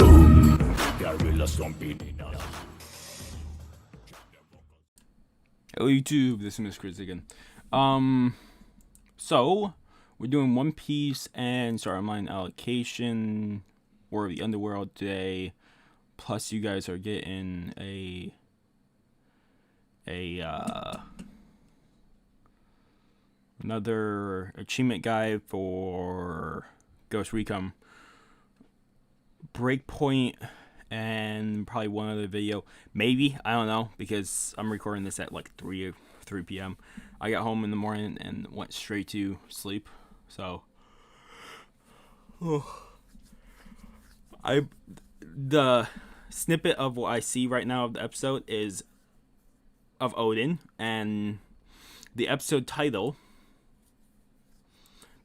Hello YouTube, this is Miss Chris again. So we're doing One Piece and Star Online Allocation, War of the Underworld today. Plus, you guys are getting another achievement guide for Ghost Recon Breakpoint, and probably one other video. Maybe, I don't know, because I'm recording this at like 3 p.m. I got home in the morning and went straight to sleep. So the snippet of what I see right now of the episode is of Oden, and the episode title,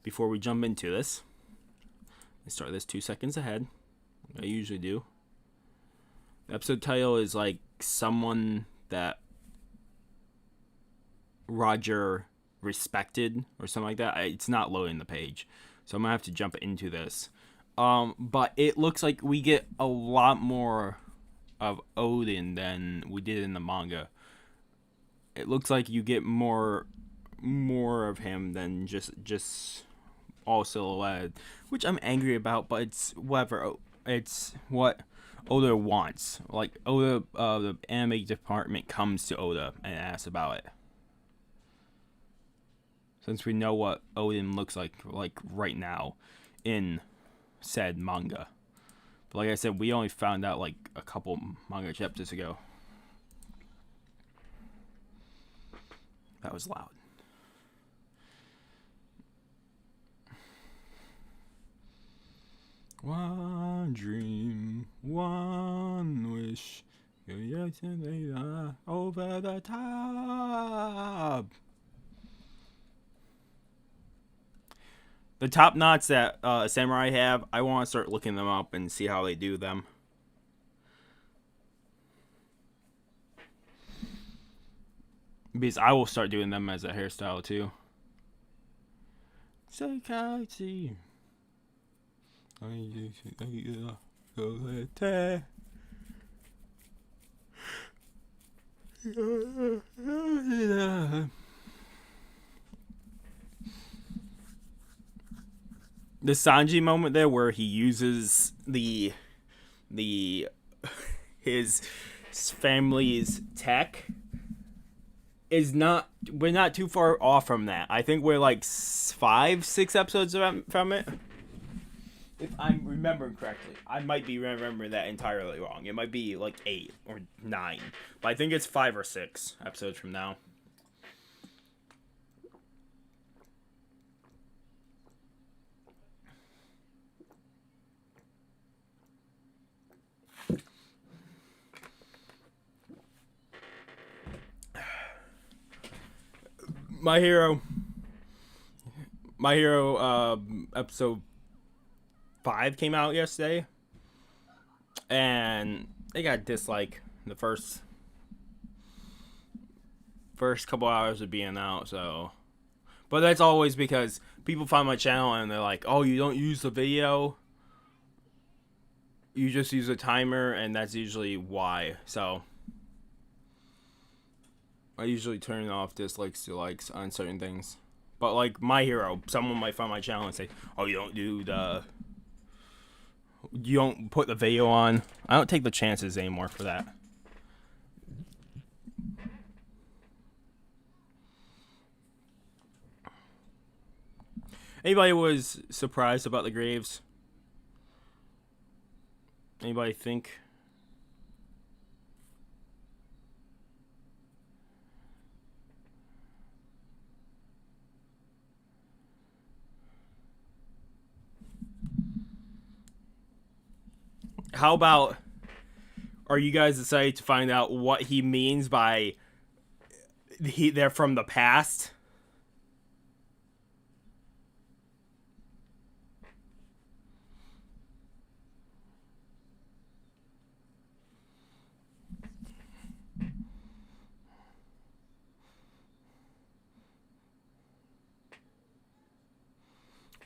before we jump into this, I start this 2 seconds ahead. I usually do. The episode title is like someone that Roger respected or something like that. It's not loading the page, so I'm gonna have to jump into this. But it looks like we get a lot more of Oden than we did in the manga. It looks like you get more of him than just all silhouette, which I'm angry about. But it's whatever. It's what Oda wants. Like Oda, the anime department comes to Oda and asks about it. Since we know what Oden looks like right now in said manga. But like I said, we only found out like a couple manga chapters ago. That was loud. One dream, one wish, over the top. The top knots that Samurai have, I want to start looking them up and see how they do them. Because I will start doing them as a hairstyle too. Psychiatry. The Sanji moment there, where he uses his family's tech, is not. We're not too far off from that. I think we're like 5-6 episodes from it. If I'm remembering correctly, I might be remembering that entirely wrong. It might be like 8 or 9, but I think it's 5 or 6 episodes from now. My Hero episode 5 came out yesterday, and it got disliked the first couple hours of being out. So, but that's always because people find my channel and they're like, "Oh, you don't use the video, you just use a timer," and that's usually why. So I usually turn off dislikes to likes on certain things. But like My Hero, someone might find my channel and say, "Oh, you don't put the video on." I don't take the chances anymore for that. Anybody was surprised about the Graves? Anybody think? How about, are you guys excited to find out what he means by they're from the past?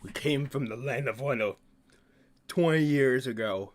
We came from the land of Wano 20 years ago.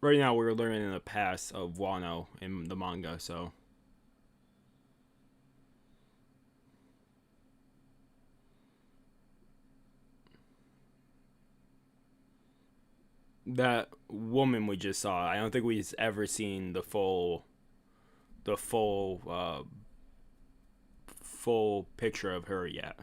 Right now, we're learning the past of Wano in the manga, so. That woman we just saw, I don't think we've ever seen the full picture of her yet.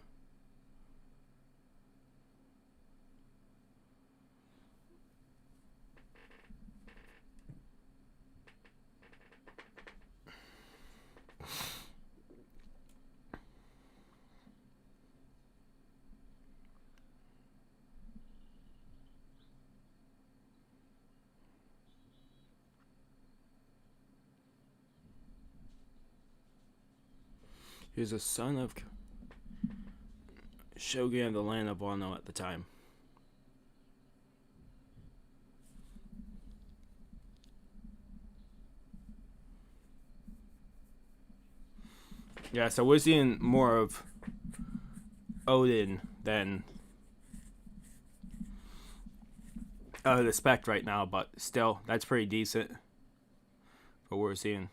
He was a son of Shogun of the land of Wano at the time. Yeah, so we're seeing more of Oden than the spec right now, but still, that's pretty decent for what we're seeing.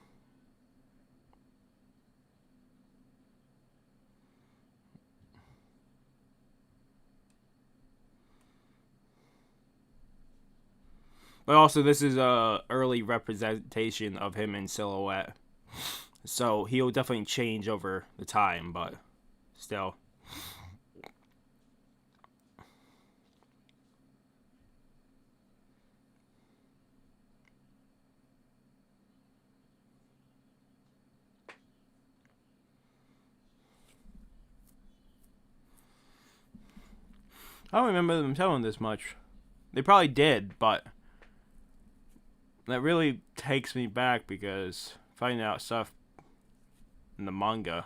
But also, this is a early representation of him in silhouette, so he'll definitely change over the time, but still. I don't remember them telling this much. They probably did, but that really takes me back because finding out stuff in the manga.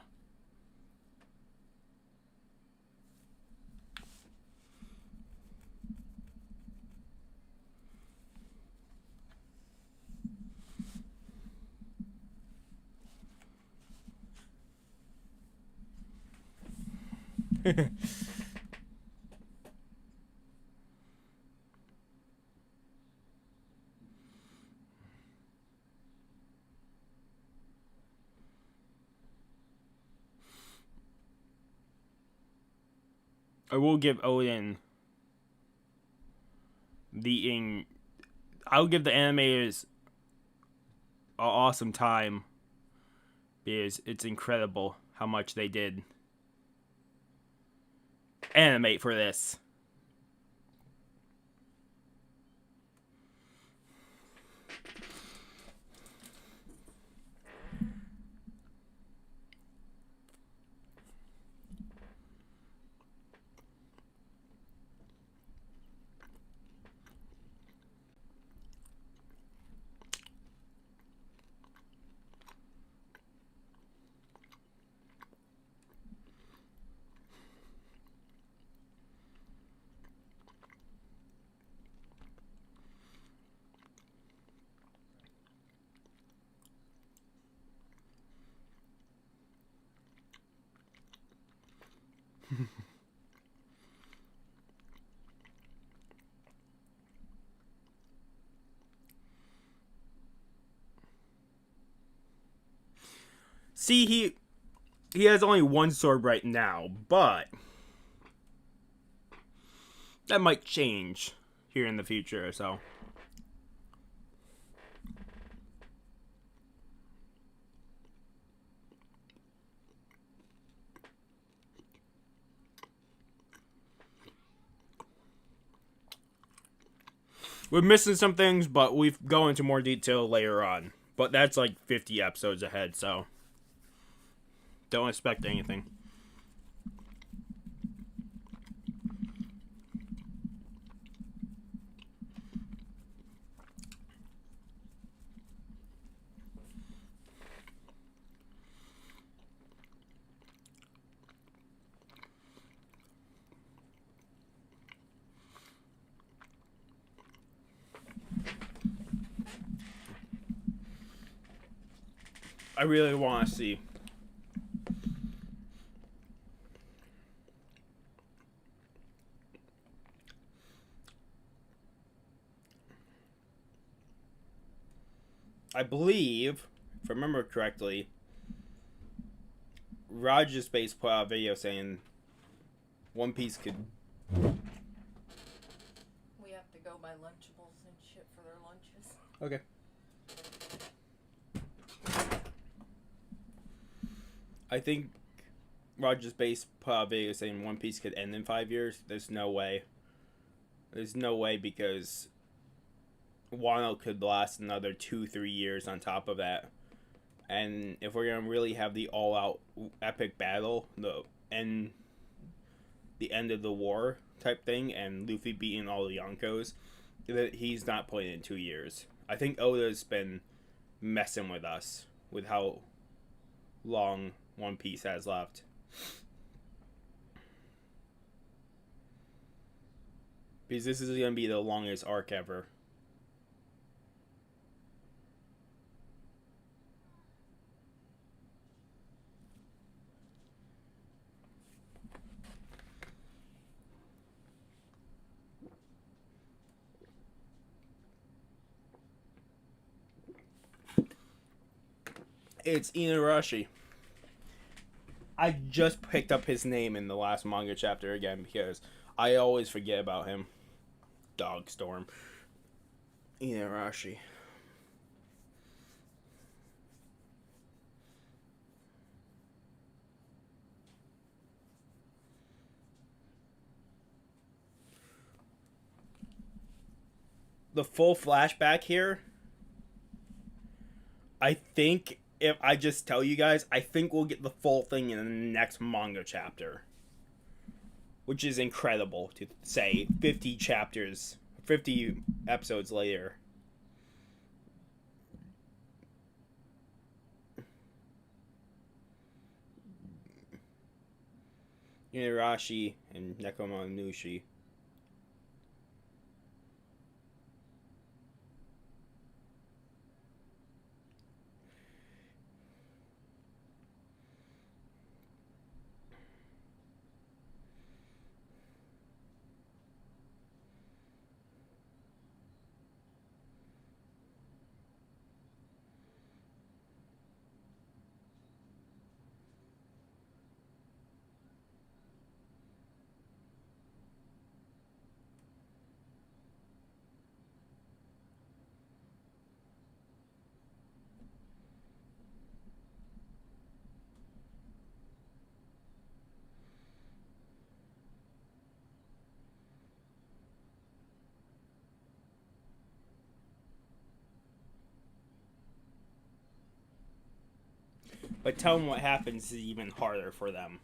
I will give Odin I'll give the animators an awesome time because it's incredible how much they did animate for this. See, he has only one sword right now, but that might change here in the future, so. We're missing some things, but we go into more detail later on. But that's like 50 episodes ahead, so don't expect anything. I really want to see. I believe, if I remember correctly, Roger Space put out a video saying One Piece could. We have to go buy Lunchables and shit for their lunches. Okay. I think Roger Space put out a video saying One Piece could end in 5 years. There's no way. There's no way because Wano could last another 2-3 years on top of that. And if we're gonna really have the all-out epic battle, the end of the war type thing, and Luffy beating all the Yonkos, that he's not playing in 2 years. I think Oda's been messing with us with how long One Piece has left. Because this is gonna be the longest arc ever. It's Inarashi. I just picked up his name in the last manga chapter again because I always forget about him. Dogstorm. Inarashi. The full flashback here, I think, if I just tell you guys, I think we'll get the full thing in the next manga chapter. Which is incredible to say 50 chapters, 50 episodes later. Inarashi and Nekomamushi. But tell them what happens is even harder for them.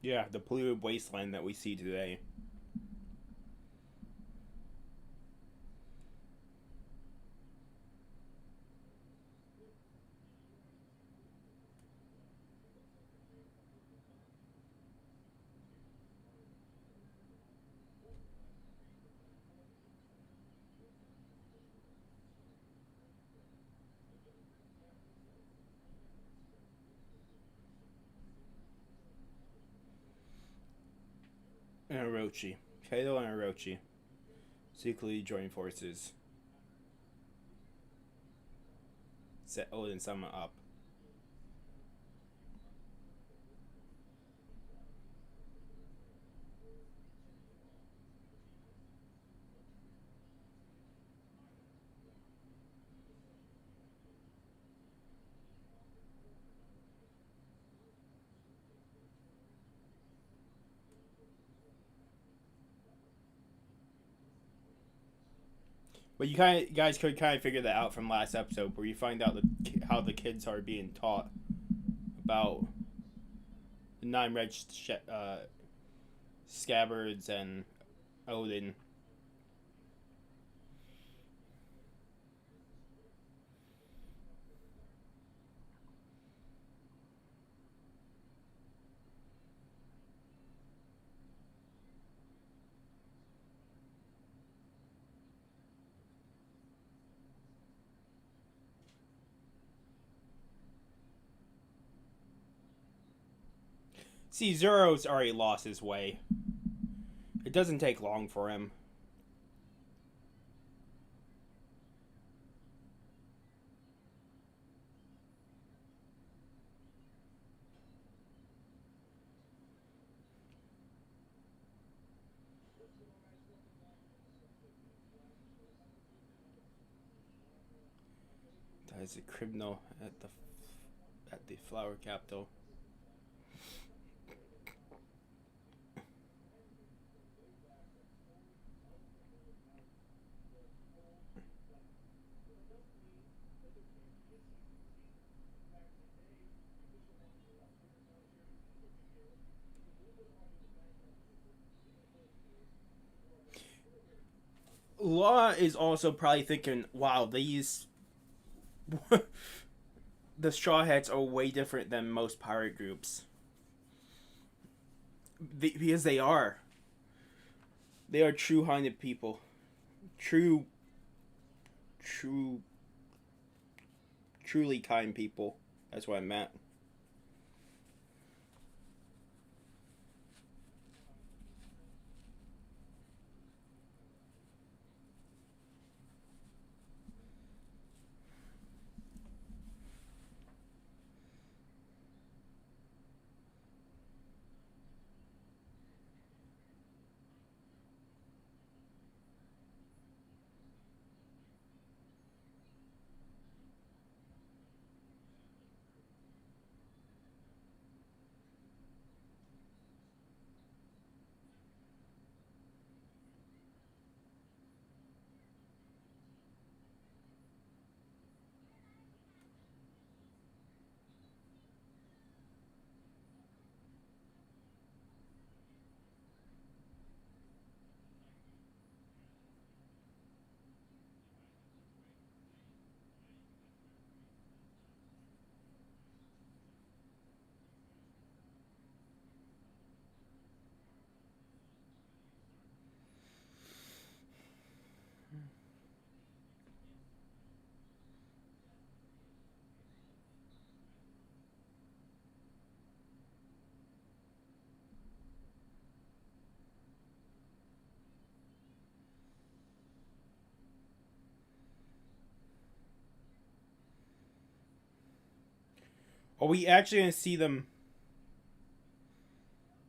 Yeah, the polluted wasteland that we see today. And Orochi. Kaido and Orochi secretly join forces. Set Odin Sama up. But guys could kind of figure that out from last episode, where you find out how the kids are being taught about the nine red scabbards and Odin. See, Zoro's already lost his way. It doesn't take long for him. That is a criminal at the flower capital. Law is also probably thinking, wow, these the Straw Hats are way different than most pirate groups. Because they are true-hearted people, true, true, truly kind people. That's what I meant. Are we actually gonna see them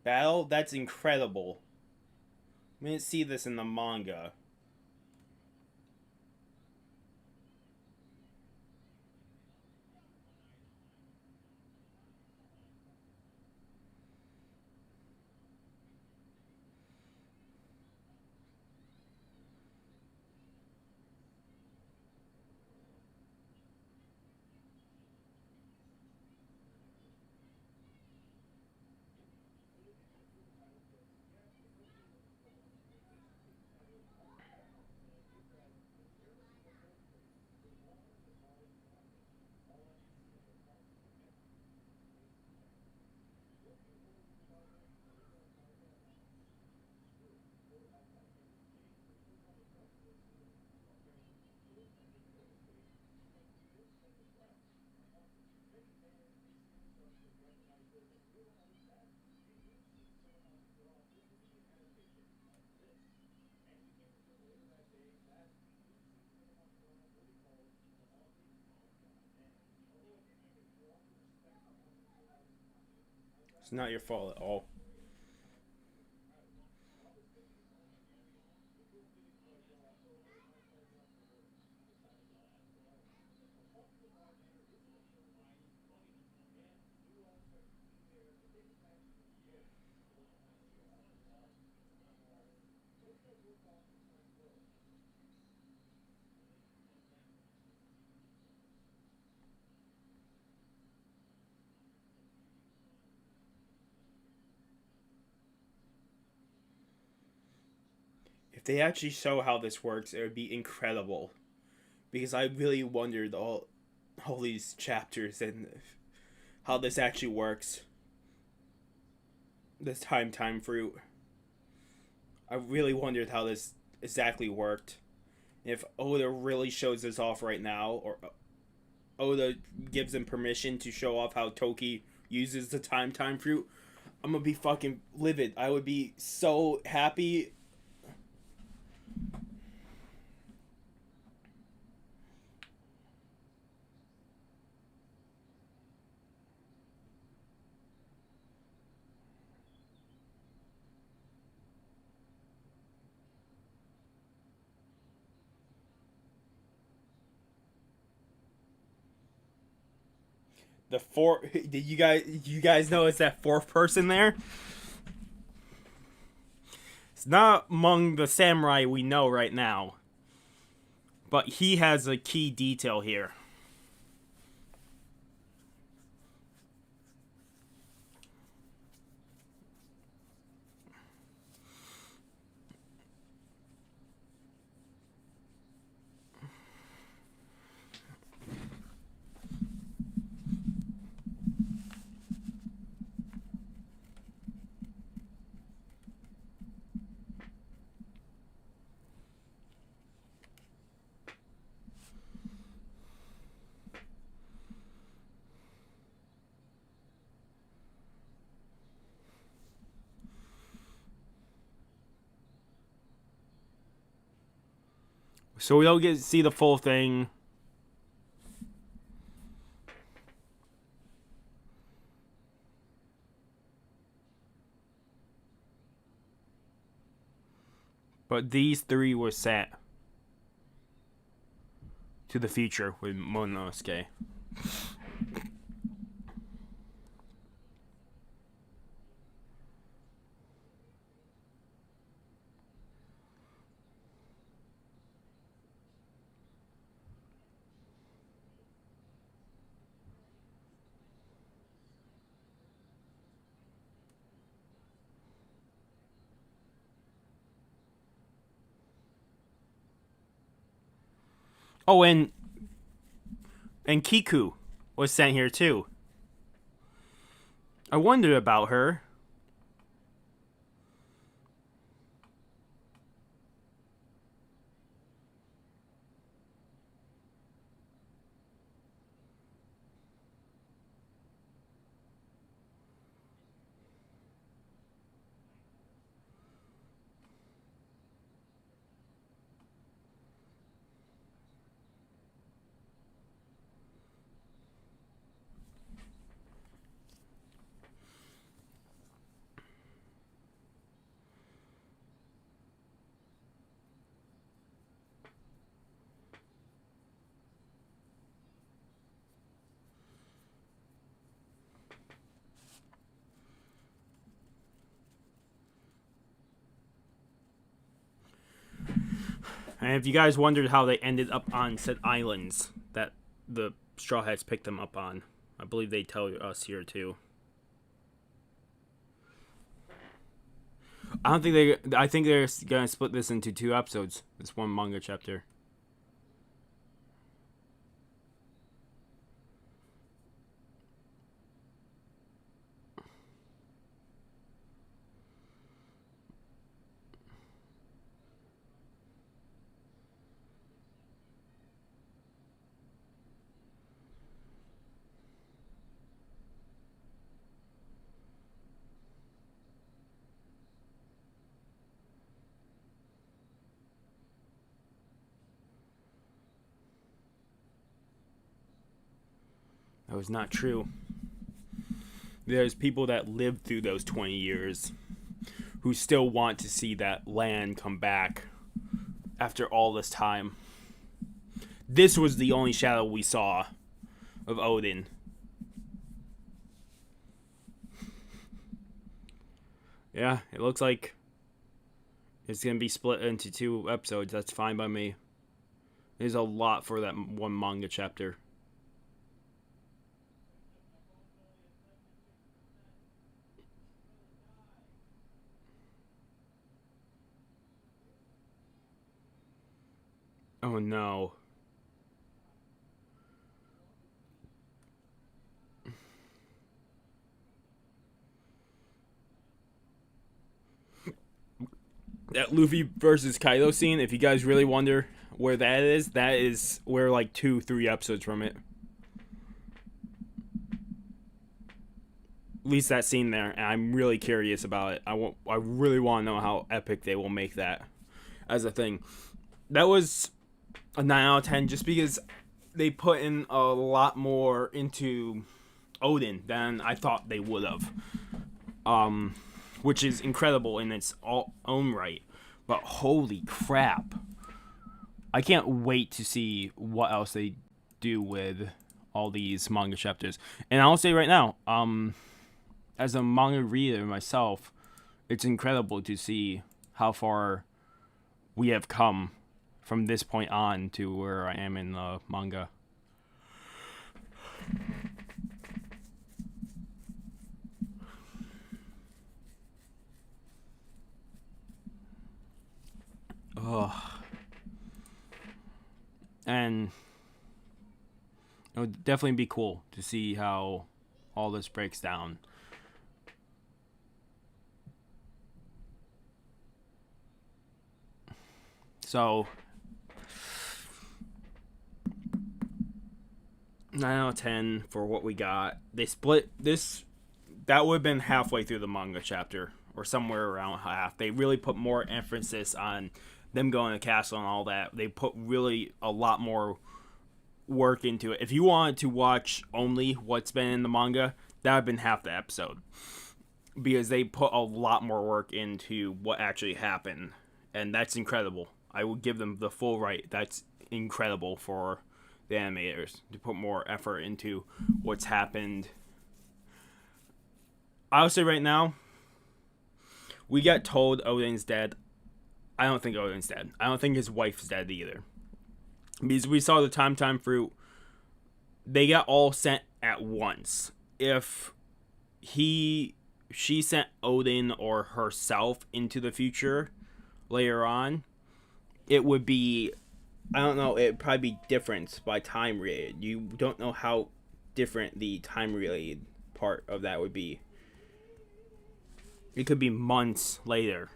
battle? That's incredible. We didn't see this in the manga. It's not your fault at all. If they actually show how this works, it would be incredible. Because I really wondered all these chapters and how this actually works. This time fruit. I really wondered how this exactly worked. If Oda really shows this off right now, or Oda gives him permission to show off how Toki uses the time fruit, I'm gonna be fucking livid. I would be so happy. The four. Did you guys notice that fourth person there? It's not among the samurai we know right now, but he has a key detail here. So we don't get to see the full thing. But these three were set to the future with Momonosuke. Oh, and Kiku was sent here too. I wondered about her. And if you guys wondered how they ended up on said islands that the Straw Hats picked them up on, I believe they tell us here too. I think they're gonna split this into 2 episodes. This one manga chapter. That was not true. There's people that lived through those 20 years who still want to see that land come back after all this time. This was the only shadow we saw of Odin. Yeah, it looks like it's going to be split into 2 episodes. That's fine by me. There's a lot for that one manga chapter. Oh no. That Luffy versus Kaido scene, if you guys really wonder where that is where like 2-3 episodes from it. least that scene there, and I'm really curious about it. I really want to know how epic they will make that as a thing. That was a 9 out of 10 just because they put in a lot more into Odin than I thought they would have. Which is incredible in its own right. But holy crap. I can't wait to see what else they do with all these manga chapters. And I'll say right now, as a manga reader myself, it's incredible to see how far we have come from this point on to where I am in the manga. Ugh. And it would definitely be cool to see how all this breaks down. So 9 out of 10 for what we got. They split this. That would have been halfway through the manga chapter, or somewhere around half. They really put more emphasis on them going to the castle and all that. They put really a lot more work into it. If you wanted to watch only what's been in the manga, that would have been half the episode, because they put a lot more work into what actually happened, and that's incredible. I would give them the full right. That's incredible for the animators to put more effort into what's happened. I'll say right now, we got told Odin's dead. I don't think Odin's dead. I don't think his wife's dead either. Because we saw the time fruit. They got all sent at once. If she sent Odin or herself into the future later on, it would be, I don't know, it'd probably be different by time related. You don't know how different the time related part of that would be. It could be months later.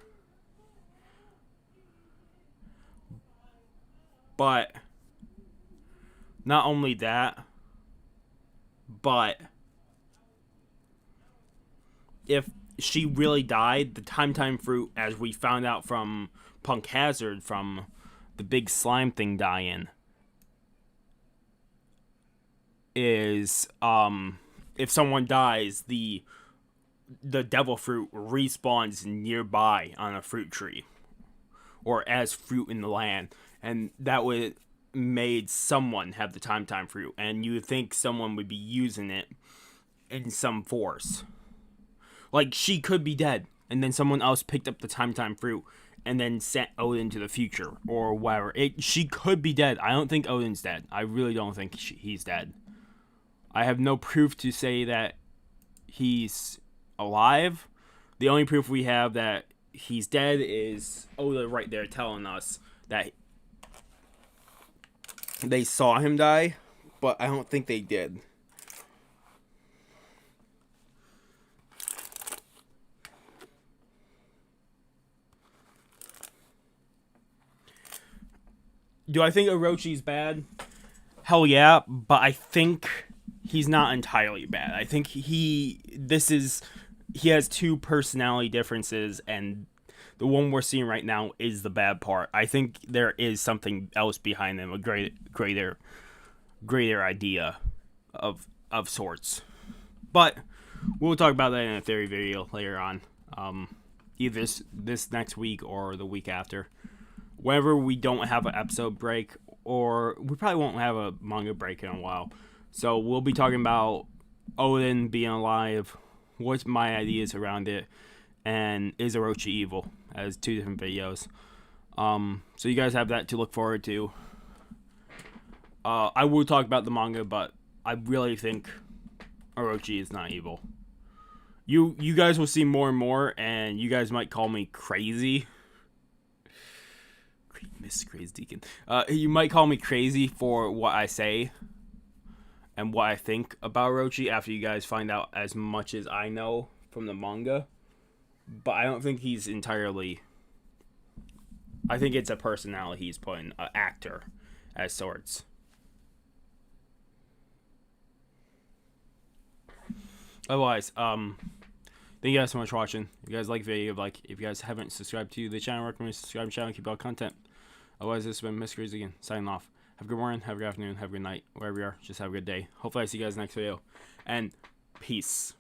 But not only that, but if she really died, the time fruit, as we found out from Punk Hazard, from the big slime thing dying, is if someone dies, the devil fruit respawns nearby on a fruit tree, or as fruit in the land, and that would made someone have the time fruit, and you would think someone would be using it in some force. Like, she could be dead, and then someone else picked up the time fruit and then sent Odin to the future, or whatever. She could be dead. I don't think Odin's dead. I really don't think he's dead. I have no proof to say that he's alive. The only proof we have that he's dead is Oda right there telling us that they saw him die, but I don't think they did. Do I think Orochi's bad? Hell yeah, but I think he's not entirely bad. I think he has two personality differences, and the one we're seeing right now is the bad part. I think there is something else behind them, a greater idea of sorts. But we'll talk about that in a theory video later on, either this next week or the week after. Whenever we don't have an episode break, or we probably won't have a manga break in a while. So we'll be talking about Odin being alive, what's my ideas around it, and is Orochi evil, as two different videos. So you guys have that to look forward to. I will talk about the manga, but I really think Orochi is not evil. You guys will see more and more, and you guys might call me crazy. Miss Crazy Deacon. You might call me crazy for what I say and what I think about Orochi after you guys find out as much as I know from the manga. But I don't think he's entirely... I think it's a personality he's putting, an actor, as sorts. Otherwise, thank you guys so much for watching. If you guys like the video, like, if you guys haven't subscribed to the channel, recommend subscribe to the channel, keep all content. Otherwise, this has been Mr. Crazy again, signing off. Have a good morning, have a good afternoon, have a good night, wherever you are. Just have a good day. Hopefully I see you guys next video. And peace.